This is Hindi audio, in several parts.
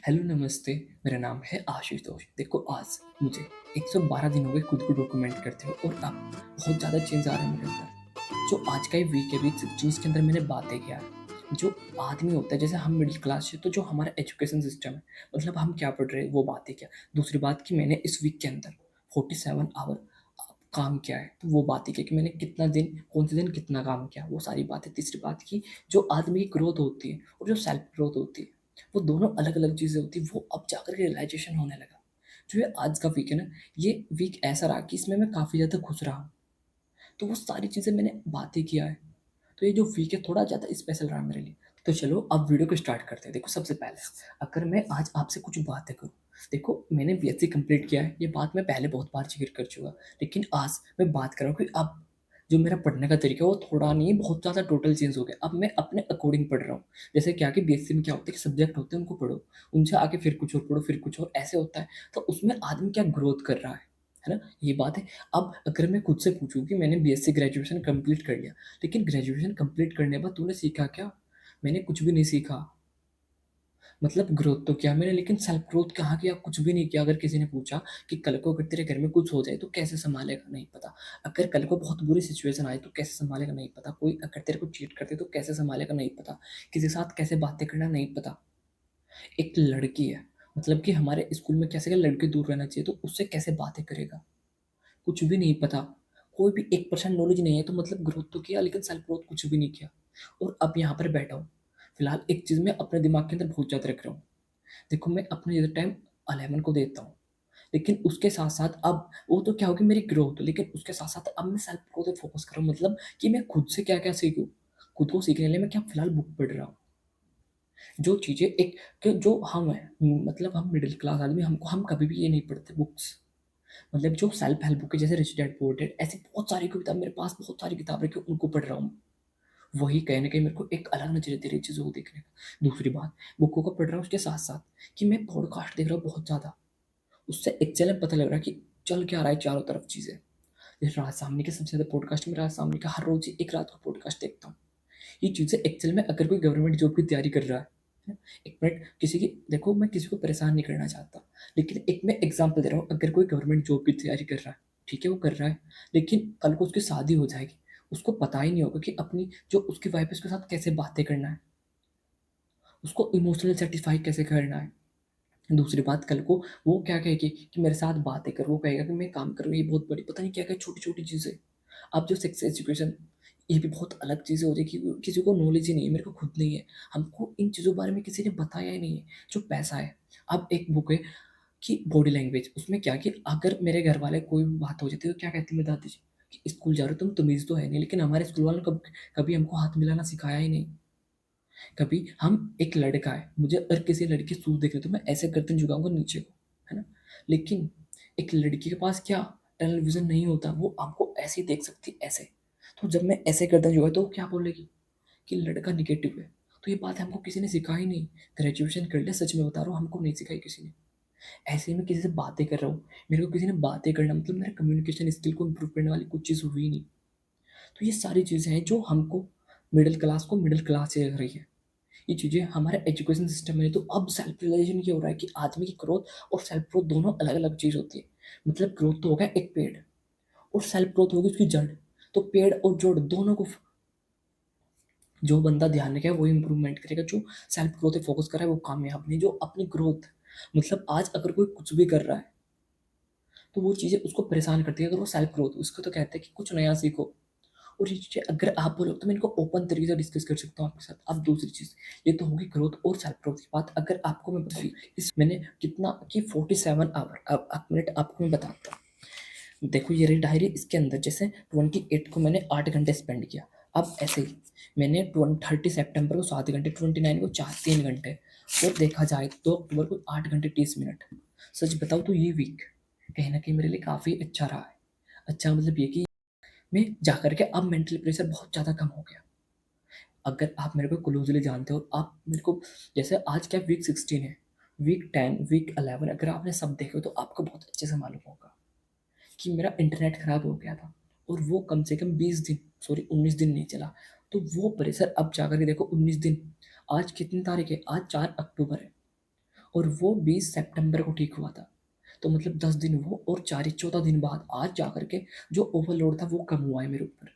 हेलो नमस्ते, मेरा नाम है आशुतोष। देखो आज मुझे 112 दिन हो गए खुद को डॉक्यूमेंट करते हुए और अब बहुत ज़्यादा चेंज आ रहा है मेरे अंदर। जो आज का ये वीक है, वीक 16 के अंदर मैंने बातें किया है। जो आदमी होता है जैसे हम मिडिल क्लास से, तो जो हमारा एजुकेशन सिस्टम है, मतलब हम क्या पढ़ रहे हैं वो बातें किया। दूसरी बात कि मैंने इस वीक के अंदर 47 आवर काम किया है, तो वो बातें की कि मैंने कितना दिन कौन से दिन कितना काम किया, वो सारी बातें। तीसरी बात की जो आदमी की ग्रोथ होती है और जो सेल्फ ग्रोथ होती है, वो दोनों अलग-अलग चीज़ें होती हैं, वो अब जाकर के रियलाइज़ेशन होने लगा। जो ये आज का वीक है ना, ये वीक ऐसा रहा कि इसमें मैं काफ़ी ज़्यादा खुश रहा हूँ। तो वो सारी चीज़ें मैंने बातें किया है। तो ये जो वीक है थोड़ा ज़्यादा स्पेशल रहा मेरे लिए। तो चलो अब वीडियो को स्टार्ट करते हैं। देखो सबसे पहले अगर मैं आज आपसे कुछ बातें करूँ, देखो मैंने बीएससी कंप्लीट किया है, ये बात मैं पहले बहुत बार ज़िक्र कर चुका। लेकिन आज मैं बात कर रहा हूँ कि अब जो मेरा पढ़ने का तरीका है वो थोड़ा नहीं बहुत ज़्यादा टोटल चेंज हो गया। अब मैं अपने अकॉर्डिंग पढ़ रहा हूँ। जैसे क्या कि बीएससी में क्या होता है कि सब्जेक्ट होते हैं उनको पढ़ो, उनसे आगे फिर कुछ और पढ़ो, फिर कुछ और ऐसे होता है। तो उसमें आदमी क्या ग्रोथ कर रहा है ना? ये बात है। अब अगर मैं खुद से पूछूँ कि मैंने बीएससी ग्रेजुएशन कंप्लीट कर लिया, लेकिन ग्रेजुएशन कंप्लीट करने के बाद तूने सीखा क्या? मैंने कुछ भी नहीं सीखा। मतलब ग्रोथ तो किया मैंने, लेकिन सेल्फ ग्रोथ कहाँ किया? कुछ भी नहीं किया। अगर किसी ने पूछा कि कल को अगर तेरे घर में कुछ हो जाए तो कैसे सँभालेगा? नहीं पता। अगर कल को बहुत बुरी सिचुएशन आए तो कैसे सँभालेगा? नहीं पता। कोई अगर तेरे को चीट कर दे तो कैसे सँभालेगा? नहीं पता। किसी के साथ कैसे बातें करना? नहीं पता। एक लड़की है, मतलब कि हमारे स्कूल में कैसे लड़के दूर रहना चाहिए, तो उससे कैसे बातें करेगा? कुछ भी नहीं पता। कोई भी 1% नॉलेज नहीं है, तो मतलब ग्रोथ तो किया लेकिन सेल्फ ग्रोथ कुछ भी नहीं किया। और अब यहाँ पर बैठा हूँ। फिलहाल एक चीज़ मैं अपने दिमाग के अंदर बहुत ज़्यादा रख रहा हूँ। देखो मैं अपने ज़्यादा टाइम 11 को देता हूँ, लेकिन उसके साथ-साथ अब वो तो क्या होगी मेरी ग्रोथ, लेकिन उसके साथ-साथ अब मैं सेल्फ ग्रोथ पे फोकस कर रहा हूँ, मतलब कि मैं खुद से क्या-क्या सीखूँ। खुद को सीखने के लिए मैं क्या फिलहाल बुक पढ़ रहा हूँ। जो चीज़ें एक कि जो हम हैं, मतलब हम मिडल क्लास आदमी, हमको हम कभी भी ये नहीं पढ़ते बुक्स। मतलब जो सेल्फ हेल्प बुक है जैसे रिच डैड पुअर डैड, ऐसी बहुत सारी किताब मेरे पास, बहुत सारी किताब रखी है, उनको पढ़ रहा हूँ। वही कहीं न कहीं मेरे को एक अलग नज़रिया दे रही है चीज़ों को देखने का। दूसरी बात, बुकों को पढ़ रहा हूँ उसके साथ-साथ कि मैं पॉडकास्ट देख रहा हूँ बहुत ज़्यादा। उससे एक्चुअली में पता लग रहा है कि चल क्या रहा है चारों तरफ चीज़ें। जैसे राज साहनी के सबसे ज़्यादा पॉडकास्ट में राज साहनी का हर रोज़ एक रात को पॉडकास्ट देखता हूँ। ये चीज़ें एक्चुअल में अगर कोई गवर्नमेंट जॉब की तैयारी कर रहा है, एक मिनट किसी की देखो मैं किसी को परेशान नहीं करना चाहता, लेकिन एक मैं एग्ज़ाम्पल दे रहा हूँ, अगर कोई गवर्नमेंट जॉब की तैयारी कर रहा है, ठीक है वो कर रहा है, लेकिन कल को उसकी शादी हो जाएगी, उसको पता ही नहीं होगा कि अपनी जो उसकी वाइफ़ है उसके साथ कैसे बातें करना है, उसको इमोशनल सैटिस्फाई कैसे करना है। दूसरी बात, कल को वो क्या कहेगी कि मेरे साथ बातें कर, वो कहेगा कि मैं काम कर रहा हूँ, ये बहुत बड़ी पता नहीं क्या-क्या छोटी-छोटी चीज़ें। अब जो सेक्स एजुकेशन, ये भी बहुत अलग चीज़ें हो रही है कि किसी को नॉलेज ही नहीं है, मेरे को खुद नहीं है। हमको इन चीज़ों के बारे में किसी ने बताया ही नहीं है, जो पैसा है। अब एक बुक है कि बॉडी लैंग्वेज, उसमें क्या कि अगर मेरे घर वाले कोई भी बात हो जाती है तो क्या कहती है मेरी दादी जी कि स्कूल जा रहे हो तुम, तमीज़ तो है नहीं, लेकिन हमारे स्कूल वालों ने कभी हमको हाथ मिलाना सिखाया ही नहीं। कभी हम एक लड़का है, मुझे अगर किसी लड़की के शूज़ दिख रहे तो मैं ऐसे गर्दन झुकाऊँगा नीचे को, है ना? लेकिन एक लड़की के पास क्या टनल विज़न नहीं होता, वो आपको ऐसे ही देख सकती है, ऐसे। तो जब मैं ऐसे गर्दन झुकाई तो वो क्या बोलेगी कि लड़का नेगेटिव है। तो ये बात हमको किसी ने सिखाई नहीं। ग्रेजुएशन कर लिया, सच में बता रहा हूँ, हमको नहीं सिखाई किसी ने। ऐसे ही मैं किसी से बातें कर रहा हूँ, मेरे को किसी ने बातें करना, मतलब मेरा कम्युनिकेशन स्किल को इम्प्रूव करने वाली कुछ चीज़ हुई नहीं। तो ये सारी चीज़ें हैं जो हमको मिडल क्लास से लग रही है। ये चीज़ें हमारे एजुकेशन सिस्टम में, तो अब सेल्फ रियलाइज़ेशन ये हो रहा है कि आदमी की ग्रोथ और सेल्फ ग्रोथ दोनों अलग-अलग चीज़ होती है। मतलब ग्रोथ तो हो गया एक पेड़ और सेल्फ ग्रोथ होगी उसकी जड़। तो पेड़ और जड़ दोनों को जो बंदा ध्यान रखेगा वो इम्प्रूवमेंट करेगा, जो सेल्फ ग्रोथ पे फोकस कर रहा है वो कामयाब नहीं। जो अपनी ग्रोथ, मतलब आज अगर कोई कुछ भी कर रहा है, तो वो चीज़ें उसको परेशान करती है। अगर वो सेल्फ ग्रोथ, उसको तो कहते हैं कि कुछ नया सीखो। और ये चीज़ें अगर आप बोलो तो मैं इनको ओपन तरीके से डिस्कस कर सकता हूँ आपके साथ। अब दूसरी चीज़, ये तो होगी ग्रोथ और सेल्फ ग्रोथ की बात। अगर आपको मैं बताऊँ इस मैंने कितना कि 47 आवर, अब 1 मिनट आपको मैं बताता हूँ। देखो ये रही डायरी, इसके अंदर जैसे 28 को मैंने 8 घंटे स्पेंड किया। अब ऐसे ही मैंने 30 सितंबर को 7 घंटे, 29 को 3 घंटे, और देखा जाए तो 2 अक्टूबर को 8 घंटे 30 मिनट। सच बताऊँ तो ये वीक कहीं न कहीं मेरे लिए काफ़ी अच्छा रहा है। अच्छा मतलब ये कि मैं जाकर के अब मेंटल प्रेशर बहुत ज़्यादा कम हो गया। अगर आप मेरे को क्लोज़ली जानते हो, आप मेरे को जैसे आज क्या वीक 16 है, वीक 10, वीक 11 अगर आपने सब देखे हो तो आपको बहुत अच्छे से मालूम होगा कि मेरा इंटरनेट खराब हो गया था और वो कम से कम 20 दिन, सॉरी 19 दिन नहीं चला। तो वो प्रेशर अब जाकर के देखो 19 दिन, आज कितनी तारीख है? आज 4 अक्टूबर है और वो 20 सितंबर को ठीक हुआ था। तो मतलब 10 दिन वो और 14 दिन बाद आज जा कर के जो ओवरलोड था वो कम हुआ है मेरे ऊपर।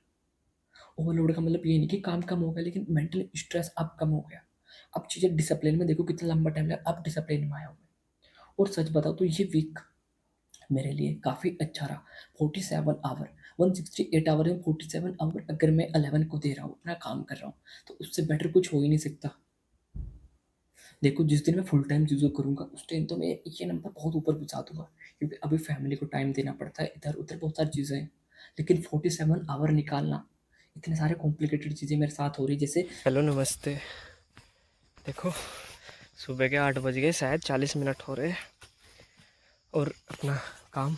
ओवरलोड का मतलब ये नहीं कि काम कम हो गया, लेकिन मेंटल स्ट्रेस अब कम हो गया। अब चीज़ें डिसिप्लिन में, देखो कितना लंबा टाइम लगा, अब डिसिप्लिन में आया हूँ मैं। और सच बताओ तो ये वीक मेरे लिए काफ़ी अच्छा रहा। 47 आवर, 168 आवर में 47 आवर अगर मैं 11 को दे रहा हूँ, अपना काम कर रहा हूँ, तो उससे बेटर कुछ हो ही नहीं सकता। देखो जिस दिन मैं फुल टाइम चीज़ों करूँगा उस टाइम तो मैं ये नंबर बहुत ऊपर पहुँचा दूँगा, क्योंकि अभी फैमिली को टाइम देना पड़ता है, इधर-उधर बहुत सारी चीज़ें हैं। लेकिन 47 आवर निकालना, इतने सारे कॉम्प्लिकेटेड चीज़ें मेरे साथ हो रही, जैसे हेलो नमस्ते। देखो सुबह के 8 बज गए, शायद 40 मिनट हो रहे, और अपना काम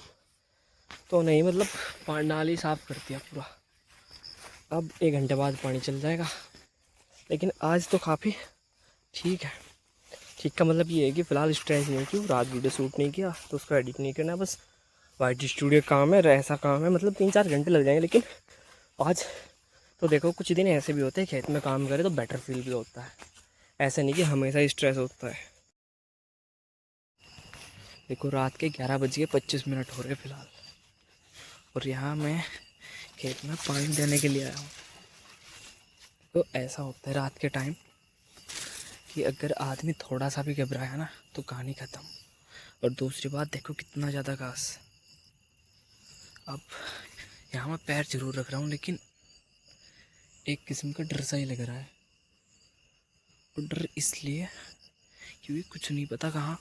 तो नहीं, मतलब नाली साफ़ कर दिया पूरा। अब 1 घंटे बाद पानी चल जाएगा, लेकिन आज तो काफ़ी ठीक है। ठीक का मतलब ये है कि फ़िलहाल स्ट्रेस नहीं की, रात वीडियो शूट नहीं किया तो उसको एडिट नहीं करना, बस वाइट स्टूडियो काम है, ऐसा काम है, मतलब 3-4 घंटे लग जाएंगे। लेकिन आज तो देखो कुछ दिन ऐसे भी होते हैं, खेत में काम करें तो बेटर फील भी होता है, ऐसा नहीं कि हमेशा स्ट्रेस होता है। देखो रात के 11 बज के 25 मिनट हो रहे फ़िलहाल, और यहाँ मैं खेत में पानी देने के लिए आया हूँ। तो ऐसा होता है रात के टाइम कि अगर आदमी थोड़ा सा भी घबराया ना तो कहानी ख़त्म। और दूसरी बात, देखो कितना ज़्यादा घास। अब यहाँ मैं पैर जरूर रख रहा हूँ, लेकिन एक किस्म का डर सा ही लग रहा है। और डर इसलिए क्योंकि कुछ नहीं पता कहाँ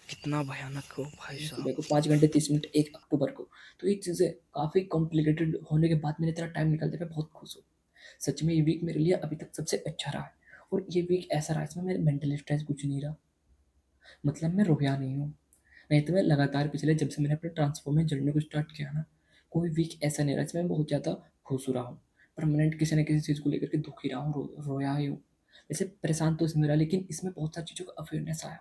कितना भयानक हो भाई साहब। सुबह को 5 घंटे 30 मिनट 1 अक्टूबर को। तो ये चीज़ें काफ़ी कॉम्प्लिकेटेड होने के बाद मैंने इतना टाइम निकाल दिया, मैं बहुत खुश हूँ। सच में ये वीक मेरे लिए अभी तक सबसे अच्छा रहा है, और ये वीक ऐसा रहा इसमें मेरे मेंटल स्ट्रेस कुछ नहीं रहा। मतलब मैं रोया नहीं हूँ। नहीं तो मैं लगातार पिछले जब से मैंने अपने ट्रांसफॉर्म में जर्नी को स्टार्ट किया ना, कोई वीक ऐसा नहीं रहा जिसमें मैं बहुत ज़्यादा खुश रहा हूँ। परमानेंट किसी न किसी चीज़ को लेकर के दुखी रहा हूँ, रोया ही हूँ। वैसे परेशान तो इसमें रहा, लेकिन इसमें बहुत सारी चीज़ों का अवेयरनेस आया।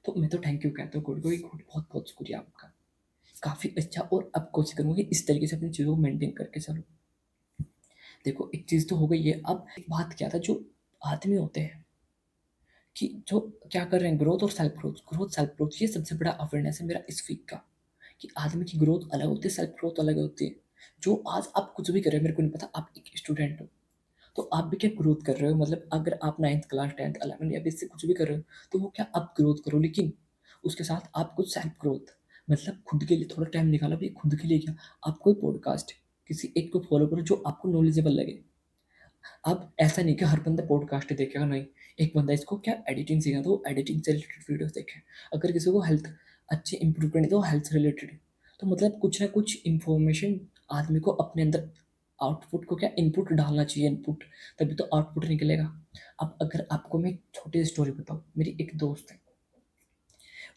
तो मैं तो थैंक यू कहता हूँ गॉड को, बहुत-बहुत शुक्रिया आपका। काफ़ी अच्छा, और अब कोशिश करूँगा कि इस तरीके से अपनी चीज़ों को मेंटेन करके चलूँ। देखो एक चीज़ तो हो गई है, अब एक बात क्या था, जो आदमी होते हैं कि जो क्या कर रहे हैं, ग्रोथ और सेल्फ ग्रोथ, ये सबसे बड़ा अवेयरनेस है मेरा इस वीक का, कि आदमी की ग्रोथ अलग होती है, सेल्फ ग्रोथ अलग होती है। जो आज आप कुछ भी कर रहे हो मेरे को नहीं पता, आप एक स्टूडेंट हो, तो आप भी क्या ग्रोथ कर रहे हो, मतलब अगर आप 9th क्लास 10th 11 या 20 से कुछ भी कर रहे हो, तो वो क्या आप ग्रोथ करो, लेकिन उसके साथ आप कुछ सेल्फ ग्रोथ, मतलब खुद के लिए थोड़ा टाइम निकालो, भी खुद के लिए क्या, आप कोई पॉडकास्ट किसी एक को फॉलो करो जो आपको नॉलेजेबल लगे। अब ऐसा नहीं कि हर बंदा पॉडकास्ट ही देखेगा, नहीं। एक बंदा इसको क्या एडिटिंग सीखना, तो वो एडिटिंग से रिलेटेड वीडियोस देखे। अगर किसी को हेल्थ अच्छी इंप्रूव करनी है तो हेल्थ से रिलेटेड। तो मतलब कुछ ना कुछ इन्फॉर्मेशन आदमी को अपने अंदर, आउटपुट को क्या इनपुट डालना चाहिए, इनपुट, तभी तो आउटपुट निकलेगा। अब अगर आपको मैं एक छोटी सी स्टोरी बताऊँ, मेरी एक दोस्त है,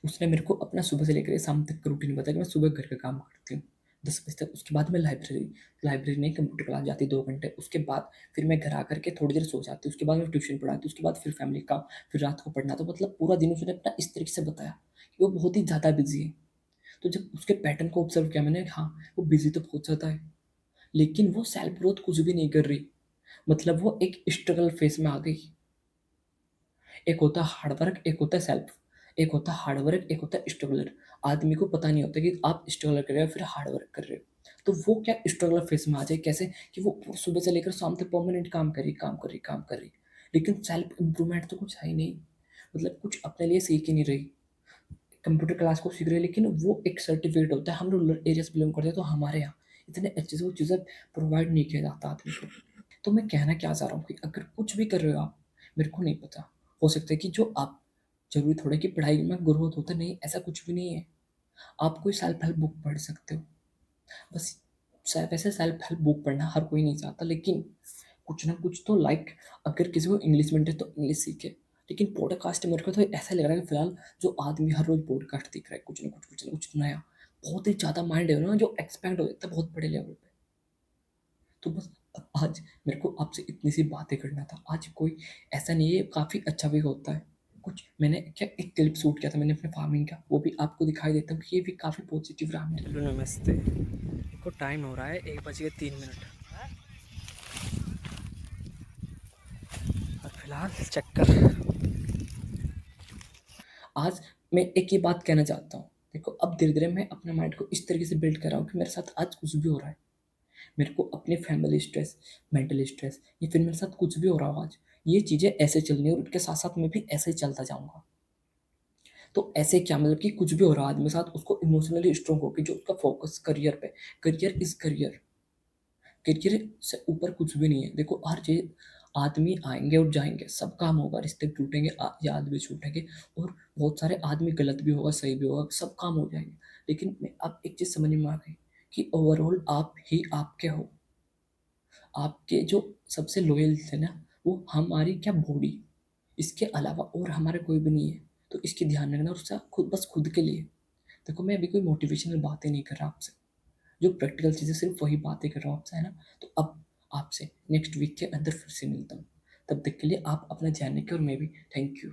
उसने मेरे को अपना सुबह से लेकर शाम तक का रूटीन बताया कि मैं सुबह घर का काम करती हूँ 10 बजे तक, उसके बाद मैं लाइब्रेरी नहीं, कंप्यूटर क्लास जाती 2 घंटे, उसके बाद फिर मैं घर आकर के थोड़ी देर सो जाती, उसके बाद मैं ट्यूशन पढ़ाती, उसके बाद फिर फैमिली काम, फिर रात को पढ़ना। तो मतलब पूरा दिन उसने अपना इस तरीके से बताया कि वो बहुत ही ज़्यादा बिजी है। तो जब उसके पैटर्न को ऑब्जर्व किया मैंने, हाँ वो बिजी तो बहुत ज़्यादा है, लेकिन वो सेल्फ ग्रोथ कुछ भी नहीं कर रही। मतलब वो एक स्ट्रगल फेज में आ गई। एक होता है हार्ड वर्क, एक होता है सेल्फ, एक होता है हार्ड वर्क, एक होता है स्ट्रगलर। आदमी को पता नहीं होता कि आप स्ट्रगलर कर रहे हो फिर हार्ड वर्क कर रहे हो। तो वो क्या स्ट्रगलर फेस में आ जाए कैसे, कि वो सुबह से लेकर शाम तक परमानेंट काम कर रही, काम कर रही, काम कर रही, लेकिन सेल्फ इम्प्रूवमेंट तो कुछ है ही नहीं। मतलब कुछ अपने लिए सीख ही नहीं रही। कंप्यूटर क्लास को सीख रहे हैं, लेकिन वो एक सर्टिफिकेट होता है, हम रूरल एरिया से बिलोंग करते हैं, तो हमारे यहाँ इतने अच्छे से वो चीज़ें प्रोवाइड नहीं किया जाता आदमी को। तो मैं कहना क्या चाह रहा हूँ कि अगर कुछ भी कर रहे हो आप, मेरे को नहीं पता, हो सकता है कि जो आप, ज़रूरी थोड़ा कि पढ़ाई में ग्रोथ होता नहीं, ऐसा कुछ भी नहीं है। आप कोई सेल्फ हेल्प बुक पढ़ सकते हो, बस। वैसे सेल्फ हेल्प बुक पढ़ना हर कोई नहीं चाहता, लेकिन कुछ ना कुछ तो, लाइक अगर किसी को इंग्लिश में इंटरेस्ट तो इंग्लिश सीखे। लेकिन पॉडकास्ट मेरे को तो ऐसा लग रहा है कि फिलहाल जो आदमी हर रोज़ पॉडकास्ट देख रहा है, कुछ ना कुछ नया, बहुत ही ज़्यादा माइंड है ना जो एक्सपैंड हो जाता है बहुत बड़े लेवल पे। तो बस आज मेरे को आपसे इतनी सी बातें करना था। आज कोई ऐसा नहीं है, काफ़ी अच्छा भी होता है। कुछ मैंने क्या एक क्लिप शूट किया था मैंने अपने फार्मिंग का, वो भी आपको दिखाई देता हूँ कि ये भी काफ़ी पॉजिटिव रहा मेरे हेलो लिए। नमस्ते। देखो टाइम हो रहा है 1 बज के 3 मिनट, और फिलहाल चक्कर आज मैं एक ये बात कहना चाहता हूँ, देखो अब धीरे-धीरे मैं अपने माइंड को इस तरीके से बिल्ड कर रहा हूँ कि मेरे साथ आज कुछ भी हो रहा है, मेरे को अपनी फैमिली स्ट्रेस, मेंटल स्ट्रेस या फिर मेरे साथ कुछ भी हो रहा हो आज, ये चीज़ें ऐसे चलनी है और उनके साथ-साथ मैं भी ऐसे ही चलता जाऊँगा। तो ऐसे क्या मतलब कि कुछ भी हो रहा है आज मेरे साथ, उसको इमोशनली स्ट्रॉन्ग होके जो उसका फोकस करियर पे, करियर इज़ करियर, करियर से ऊपर कुछ भी नहीं है। देखो हर चीज़, आदमी आएँगे और जाएँगे, सब काम होगा, रिश्ते टूटेंगे, याद भी छूटेंगे और बहुत सारे आदमी गलत भी होगा, सही भी होगा, सब काम हो जाएँगे। लेकिन मैं अब एक चीज़ समझ में आ गई कि ओवरऑल आप ही आपके हो। आपके जो सबसे लॉयल थे ना, वो हमारी क्या बॉडी, इसके अलावा और हमारा कोई भी नहीं है। तो इसकी ध्यान रखना और उससे खुद, बस खुद के लिए। देखो मैं अभी कोई मोटिवेशनल बातें नहीं कर रहा आपसे, जो प्रैक्टिकल चीज़ें सिर्फ़ वही बातें कर रहा हूँ आपसे, है ना? तो अब आपसे नेक्स्ट वीक के अंदर फिर से मिलता हूँ। तब तक के लिए आप अपना ध्यान रखें और मैं भी। Thank you.